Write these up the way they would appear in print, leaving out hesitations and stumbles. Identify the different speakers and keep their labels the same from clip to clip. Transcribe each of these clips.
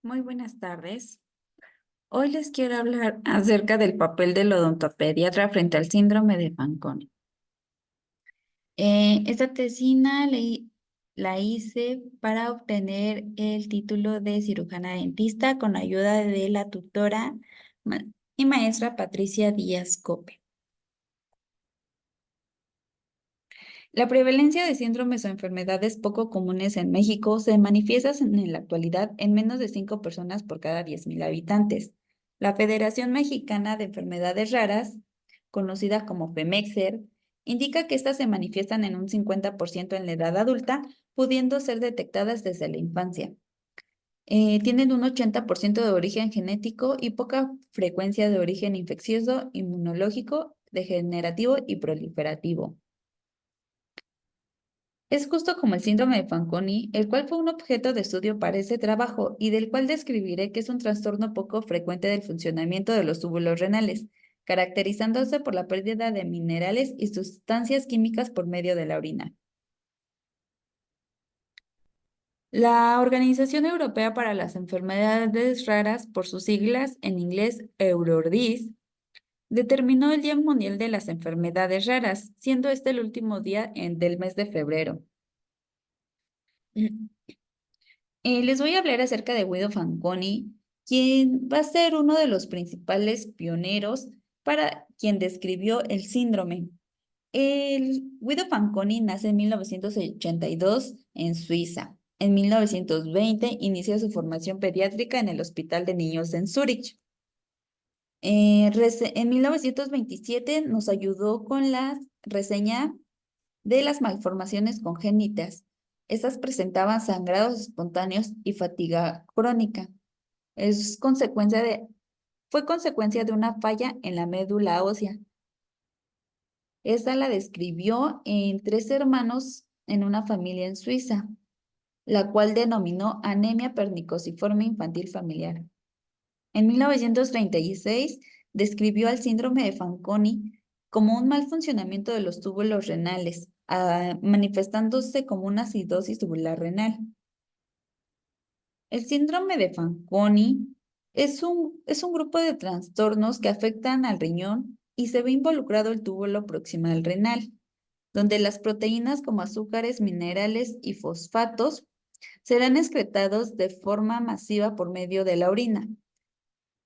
Speaker 1: Muy buenas tardes. Hoy les quiero hablar acerca del papel del odontopediatra frente al síndrome de Fanconi. Esta tesina la hice para obtener el título de cirujana dentista con ayuda de la tutora ma- y maestra Patricia Díaz Cope. La prevalencia de síndromes o enfermedades poco comunes en México se manifiesta en la actualidad en menos de 5 personas por cada 10,000 habitantes. La Federación Mexicana de Enfermedades Raras, conocida como FEMEXER, indica que estas se manifiestan en un 50% en la edad adulta, pudiendo ser detectadas desde la infancia. Tienen un 80% de origen genético y poca frecuencia de origen infeccioso, inmunológico, degenerativo y proliferativo. Es justo como el síndrome de Fanconi, el cual fue un objeto de estudio para ese trabajo y del cual describiré que es un trastorno poco frecuente del funcionamiento de los túbulos renales, caracterizándose por la pérdida de minerales y sustancias químicas por medio de la orina. La Organización Europea para las Enfermedades Raras, por sus siglas en inglés EURORDIS, determinó el Día Mundial de las Enfermedades Raras, siendo este el último día del mes de febrero. Les voy a hablar acerca de Guido Fanconi, quien va a ser uno de los principales pioneros para quien describió el síndrome. Guido Fanconi nace en 1982 en Suiza. En 1920 inicia su formación pediátrica en el Hospital de Niños en Zúrich. En 1927 nos ayudó con la reseña de las malformaciones congénitas. Estas presentaban sangrados espontáneos y fatiga crónica. Fue consecuencia de una falla en la médula ósea. Esta la describió en 3 hermanos en una familia en Suiza, la cual denominó anemia pernicociforme infantil familiar. En 1936 describió al síndrome de Fanconi como un mal funcionamiento de los túbulos renales, manifestándose como una acidosis tubular renal. El síndrome de Fanconi es un grupo de trastornos que afectan al riñón y se ve involucrado el túbulo proximal renal, donde las proteínas como azúcares, minerales y fosfatos serán excretados de forma masiva por medio de la orina.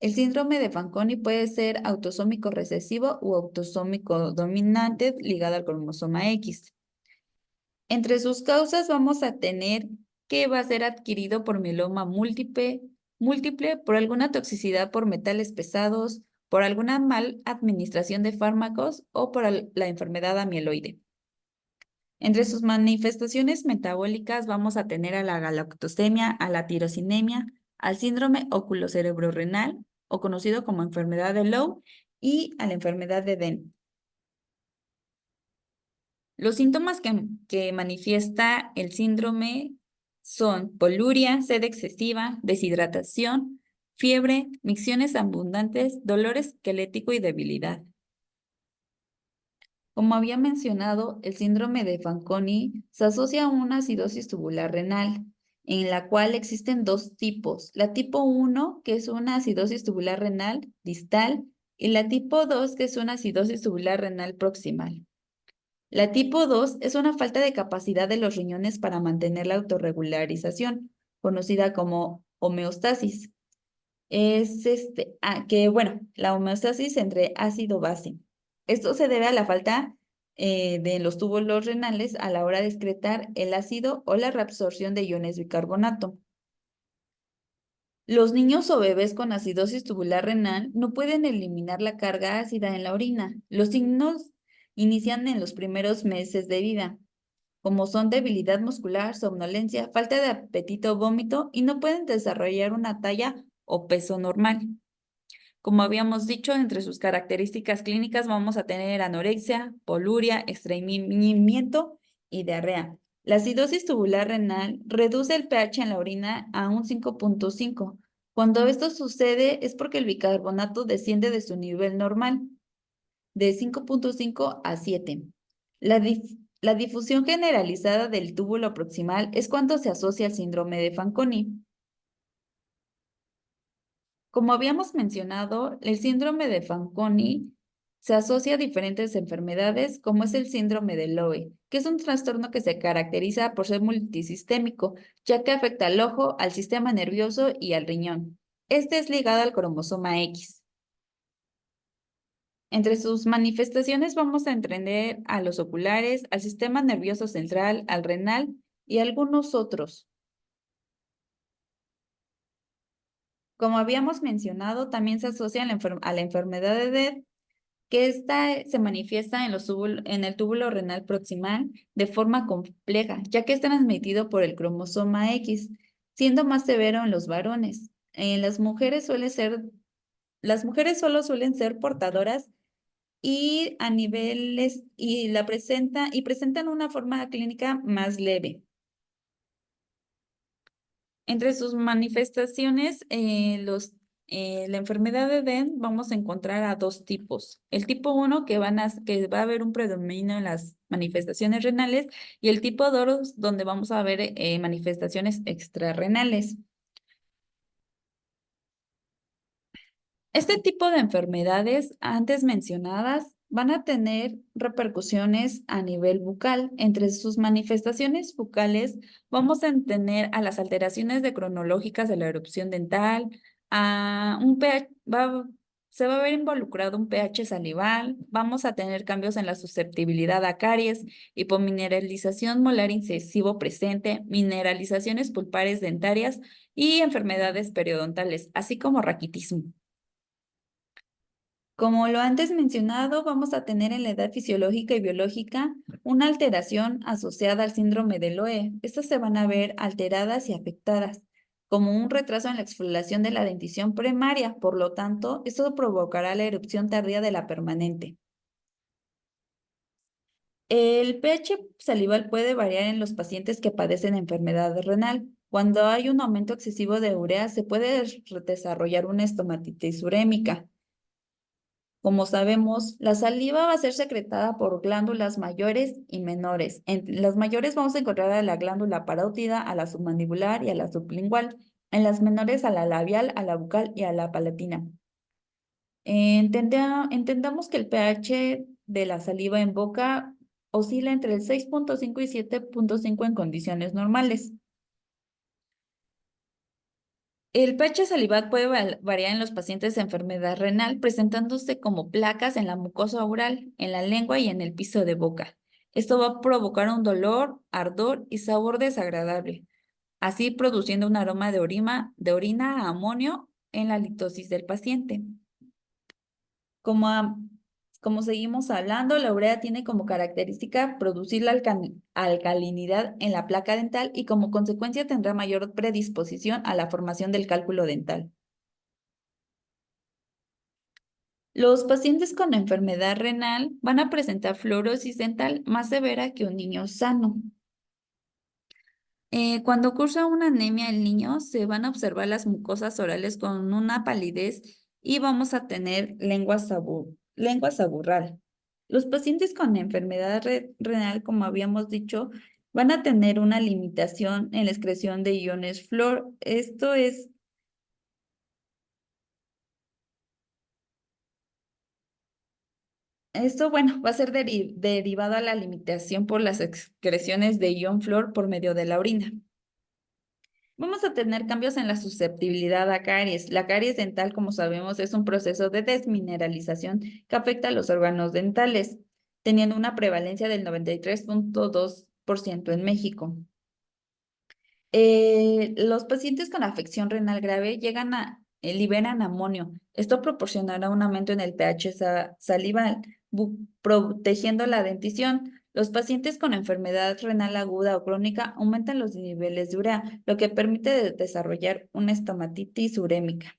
Speaker 1: El síndrome de Fanconi puede ser autosómico recesivo u autosómico dominante ligado al cromosoma X. Entre sus causas vamos a tener que va a ser adquirido por mieloma múltiple, por alguna toxicidad por metales pesados, por alguna mal administración de fármacos o por la enfermedad amiloide. Entre sus manifestaciones metabólicas vamos a tener a la galactosemia, a la tirosinemia, al síndrome óculo-cerebro-renal, o conocido como enfermedad de Lowe, y a la enfermedad de Den. Los síntomas que manifiesta el síndrome son poluria, sed excesiva, deshidratación, fiebre, micciones abundantes, dolor esquelético y debilidad. Como había mencionado, el síndrome de Fanconi se asocia a una acidosis tubular renal, en la cual existen 2 tipos. La tipo 1, que es una acidosis tubular renal distal, y la tipo 2, que es una acidosis tubular renal proximal. La tipo 2 es una falta de capacidad de los riñones para mantener la autorregularización, conocida como homeostasis. La homeostasis entre ácido-base. Esto se debe a la falta de los túbulos renales a la hora de excretar el ácido o la reabsorción de iones bicarbonato. Los niños o bebés con acidosis tubular renal no pueden eliminar la carga ácida en la orina. Los signos inician en los primeros meses de vida, como son debilidad muscular, somnolencia, falta de apetito o vómito, y no pueden desarrollar una talla o peso normal. Como habíamos dicho, entre sus características clínicas vamos a tener anorexia, poluria, estreñimiento y diarrea. La acidosis tubular renal reduce el pH en la orina a un 5.5. Cuando esto sucede es porque el bicarbonato desciende de su nivel normal, de 5.5 a 7. La difusión generalizada del túbulo proximal es cuando se asocia al síndrome de Fanconi. Como habíamos mencionado, el síndrome de Fanconi se asocia a diferentes enfermedades, como es el síndrome de Lowe, que es un trastorno que se caracteriza por ser multisistémico, ya que afecta al ojo, al sistema nervioso y al riñón. Este es ligado al cromosoma X. Entre sus manifestaciones vamos a entender a los oculares, al sistema nervioso central, al renal y algunos otros. Como habíamos mencionado, también se asocia a la enfermedad de Dehn, que esta se manifiesta en el túbulo renal proximal de forma compleja, ya que es transmitido por el cromosoma X, siendo más severo en los varones. En las mujeres solo suelen ser portadoras y a niveles y presentan una forma clínica más leve. Entre sus manifestaciones, la enfermedad de Dehn vamos a encontrar a dos tipos. El tipo 1, que va a haber un predominio en las manifestaciones renales, y el tipo 2, donde vamos a ver manifestaciones extrarrenales. Este tipo de enfermedades antes mencionadas van a tener repercusiones a nivel bucal. Entre sus manifestaciones bucales vamos a tener a las alteraciones cronológicas de la erupción dental, a un pH, se va a ver involucrado un pH salival, vamos a tener cambios en la susceptibilidad a caries, hipomineralización molar incisivo presente, mineralizaciones pulpares dentarias y enfermedades periodontales, así como raquitismo. Como lo antes mencionado, vamos a tener en la edad fisiológica y biológica una alteración asociada al síndrome de Lowe. Estas se van a ver alteradas y afectadas, como un retraso en la exfoliación de la dentición primaria. Por lo tanto, esto provocará la erupción tardía de la permanente. El pH salival puede variar en los pacientes que padecen enfermedad renal. Cuando hay un aumento excesivo de urea, se puede desarrollar una estomatitis urémica. Como sabemos, la saliva va a ser secretada por glándulas mayores y menores. En las mayores vamos a encontrar a la glándula parótida, a la submandibular y a la sublingual. En las menores a la labial, a la bucal y a la palatina. Entendamos que el pH de la saliva en boca oscila entre el 6.5 y 7.5 en condiciones normales. El pH salival puede variar en los pacientes de enfermedad renal, presentándose como placas en la mucosa oral, en la lengua y en el piso de boca. Esto va a provocar un dolor, ardor y sabor desagradable, así produciendo un aroma de orina a amonio en la litosis del paciente. Como, como seguimos hablando, la urea tiene como característica producir la alcalinidad en la placa dental y como consecuencia tendrá mayor predisposición a la formación del cálculo dental. Los pacientes con enfermedad renal van a presentar fluorosis dental más severa que un niño sano. Cuando cursa una anemia el niño, se van a observar las mucosas orales con una palidez y vamos a tener lengua saburral. Los pacientes con enfermedad renal, como habíamos dicho, van a tener una limitación en la excreción de iones flúor. Bueno, va a ser derivado a la limitación por las excreciones de ion flúor por medio de la orina. Vamos a tener cambios en la susceptibilidad a caries. La caries dental, como sabemos, es un proceso de desmineralización que afecta a los órganos dentales, teniendo una prevalencia del 93.2% en México. Los pacientes con afección renal grave liberan amonio. Esto proporcionará un aumento en el pH salival, protegiendo la dentición. Los pacientes con enfermedad renal aguda o crónica aumentan los niveles de urea, lo que permite desarrollar una estomatitis urémica.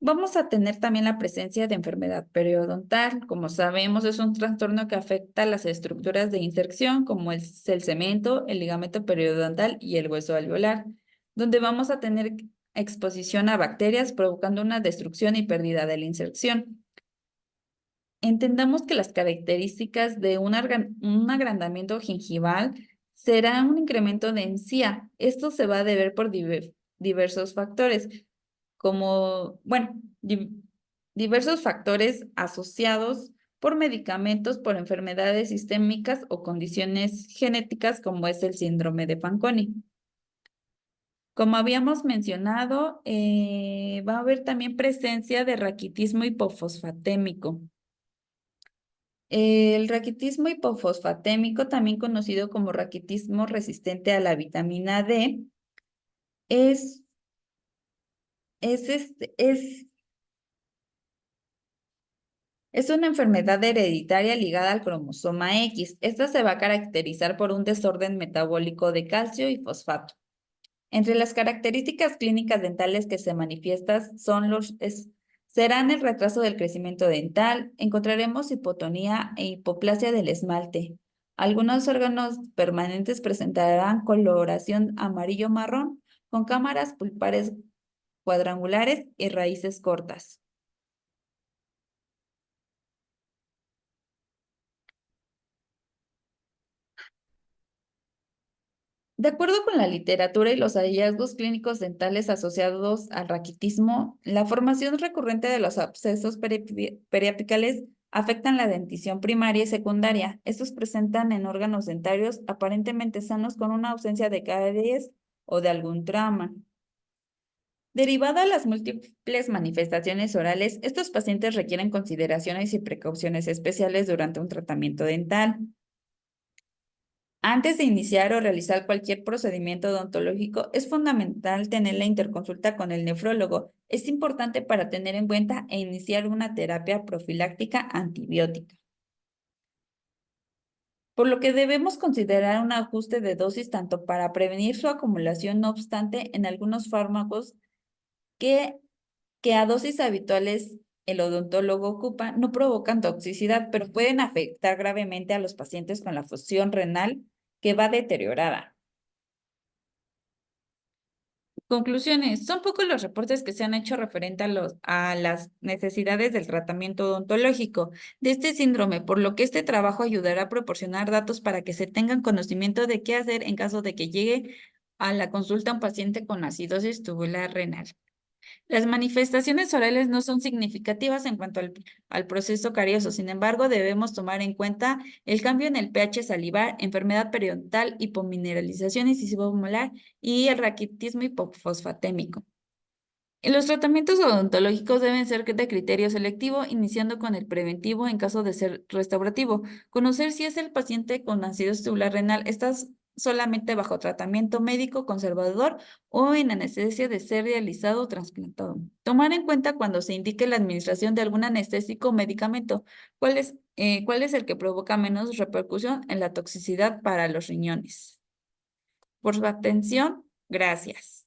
Speaker 1: Vamos a tener también la presencia de enfermedad periodontal. Como sabemos, es un trastorno que afecta las estructuras de inserción, como el cemento, el ligamento periodontal y el hueso alveolar, donde vamos a tener exposición a bacterias, provocando una destrucción y pérdida de la inserción. Entendamos que las características de un agrandamiento gingival será un incremento de encía. Esto se va a deber por diversos factores, como, bueno, diversos factores asociados por medicamentos, por enfermedades sistémicas o condiciones genéticas, como es el síndrome de Fanconi. Como habíamos mencionado, va a haber también presencia de raquitismo hipofosfatémico. El raquitismo hipofosfatémico, también conocido como raquitismo resistente a la vitamina D, es, es, este- es una enfermedad hereditaria ligada al cromosoma X. Esta se va a caracterizar por un desorden metabólico de calcio y fosfato. Entre las características clínicas dentales que se manifiestan serán el retraso del crecimiento dental, encontraremos hipotonía e hipoplasia del esmalte. Algunos órganos permanentes presentarán coloración amarillo-marrón con cámaras pulpares cuadrangulares y raíces cortas. De acuerdo con la literatura y los hallazgos clínicos dentales asociados al raquitismo, la formación recurrente de los abscesos periapicales afectan la dentición primaria y secundaria. Estos presentan en órganos dentarios aparentemente sanos con una ausencia de caries o de algún trauma. Derivado a las múltiples manifestaciones orales, estos pacientes requieren consideraciones y precauciones especiales durante un tratamiento dental. Antes de iniciar o realizar cualquier procedimiento odontológico, es fundamental tener la interconsulta con el nefrólogo. Es importante para tener en cuenta e iniciar una terapia profiláctica antibiótica, por lo que debemos considerar un ajuste de dosis tanto para prevenir su acumulación. No obstante, en algunos fármacos que, que a dosis habituales el odontólogo ocupa no provocan toxicidad, pero pueden afectar gravemente a los pacientes con la función renal que va deteriorada. Conclusiones. Son pocos los reportes que se han hecho referente a las necesidades del tratamiento odontológico de este síndrome, por lo que este trabajo ayudará a proporcionar datos para que se tengan conocimiento de qué hacer en caso de que llegue a la consulta un paciente con acidosis tubular renal. Las manifestaciones orales no son significativas en cuanto al proceso carioso. Sin embargo, debemos tomar en cuenta el cambio en el pH salivar, enfermedad periodontal, hipomineralización incisivo-molar y el raquitismo hipofosfatémico. Los tratamientos odontológicos deben ser de criterio selectivo, iniciando con el preventivo en caso de ser restaurativo. Conocer si es el paciente con acidosis tubular renal está solamente bajo tratamiento médico conservador o en anestesia de ser realizado o trasplantado. Tomar en cuenta cuando se indique la administración de algún anestésico o medicamento, cuál es el que provoca menos repercusión en la toxicidad para los riñones. Por su atención, gracias.